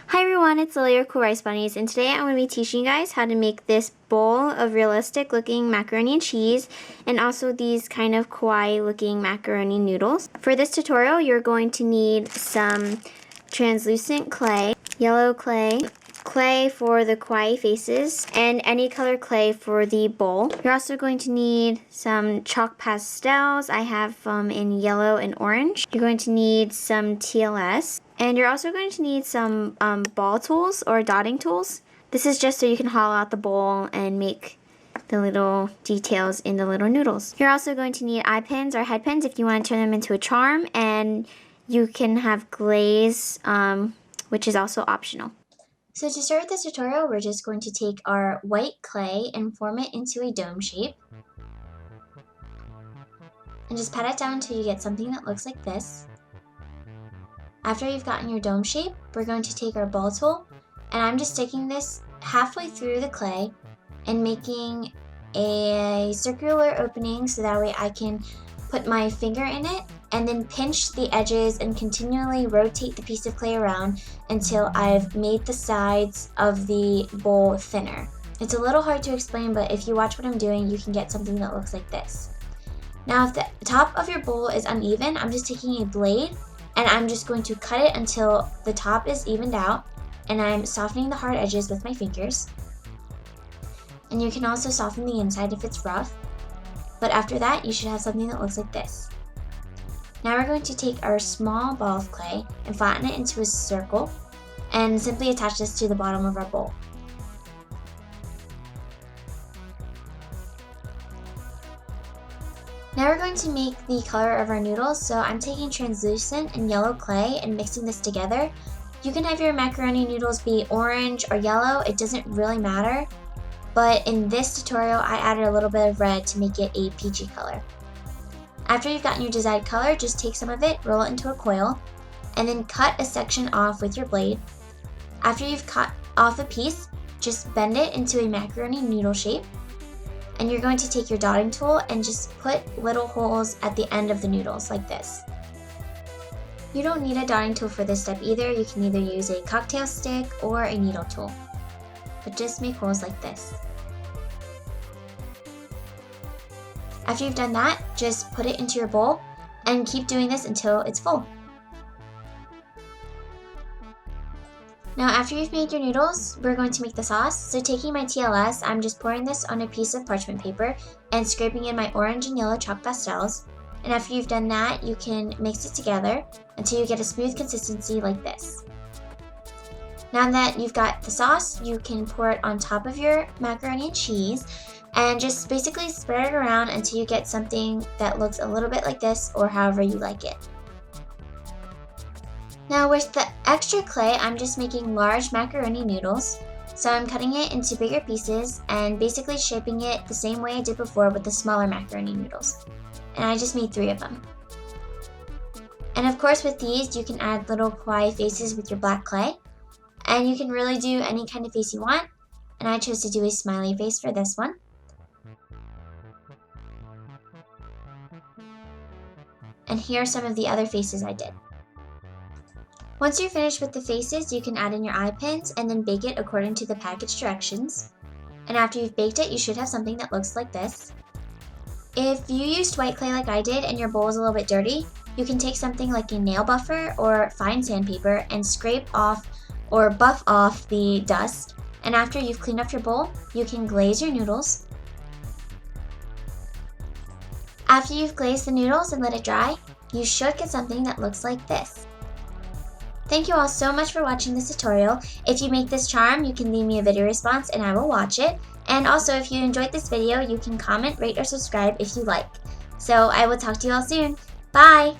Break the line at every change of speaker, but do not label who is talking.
Hi everyone, it's Lily, your Cool Rice Bunnies, and today I'm going to be teaching you guys how to make this bowl of realistic looking macaroni and cheese, and also these kind of kawaii looking macaroni noodles. For this tutorial, you're going to need some translucent clay, yellow clay, clay for the kawaii faces, and any color clay for the bowl. You're also going to need some chalk pastels. I have them in yellow and orange. You're going to need some TLS. And you're also going to need some ball tools or dotting tools. This is just so you can hollow out the bowl and make the little details in the little noodles. You're also going to need eye pins or head pins if you want to turn them into a charm, and you can have glaze, which is also optional. So to start with this tutorial, we're just going to take our white clay and form it into a dome shape. And just pat it down until you get something that looks like this. After you've gotten your dome shape, we're going to take our ball tool, and I'm just sticking this halfway through the clay and making a circular opening so that way I can put my finger in it and then pinch the edges and continually rotate the piece of clay around until I've made the sides of the bowl thinner. It's a little hard to explain, but if you watch what I'm doing, you can get something that looks like this. Now if the top of your bowl is uneven, I'm just taking a blade and I'm just going to cut it until the top is evened out, and I'm softening the hard edges with my fingers. And you can also soften the inside if it's rough, but after that you should have something that looks like this. Now we're going to take our small ball of clay and flatten it into a circle and simply attach this to the bottom of our bowl. Now we're going to make the color of our noodles, so I'm taking translucent and yellow clay and mixing this together. You can have your macaroni noodles be orange or yellow, it doesn't really matter, but in this tutorial I added a little bit of red to make it a peachy color. After you've gotten your desired color, just take some of it, roll it into a coil, and then cut a section off with your blade. After you've cut off a piece, just bend it into a macaroni noodle shape. And you're going to take your dotting tool and just put little holes at the end of the noodles like this. You don't need a dotting tool for this step either. You can either use a cocktail stick or a needle tool, but just make holes like this. After you've done that, just put it into your bowl and keep doing this until it's full. Now after you've made your noodles, we're going to make the sauce. So taking my TLS, I'm just pouring this on a piece of parchment paper and scraping in my orange and yellow chalk pastels. And after you've done that, you can mix it together until you get a smooth consistency like this. Now that you've got the sauce, you can pour it on top of your macaroni and cheese and just basically spread it around until you get something that looks a little bit like this, or however you like it. Now with the extra clay, I'm just making large macaroni noodles. So I'm cutting it into bigger pieces and basically shaping it the same way I did before with the smaller macaroni noodles. And I just made 3 of them. And of course with these, you can add little kawaii faces with your black clay. And you can really do any kind of face you want. And I chose to do a smiley face for this one. And here are some of the other faces I did. Once you're finished with the faces, you can add in your eye pins and then bake it according to the package directions. And after you've baked it, you should have something that looks like this. If you used white clay like I did and your bowl is a little bit dirty, you can take something like a nail buffer or fine sandpaper and scrape off or buff off the dust. And after you've cleaned up your bowl, you can glaze your noodles. After you've glazed the noodles and let it dry, you should get something that looks like this. Thank you all so much for watching this tutorial. If you make this charm, you can leave me a video response and I will watch it. And also, if you enjoyed this video, you can comment, rate, or subscribe if you like. So I will talk to you all soon. Bye!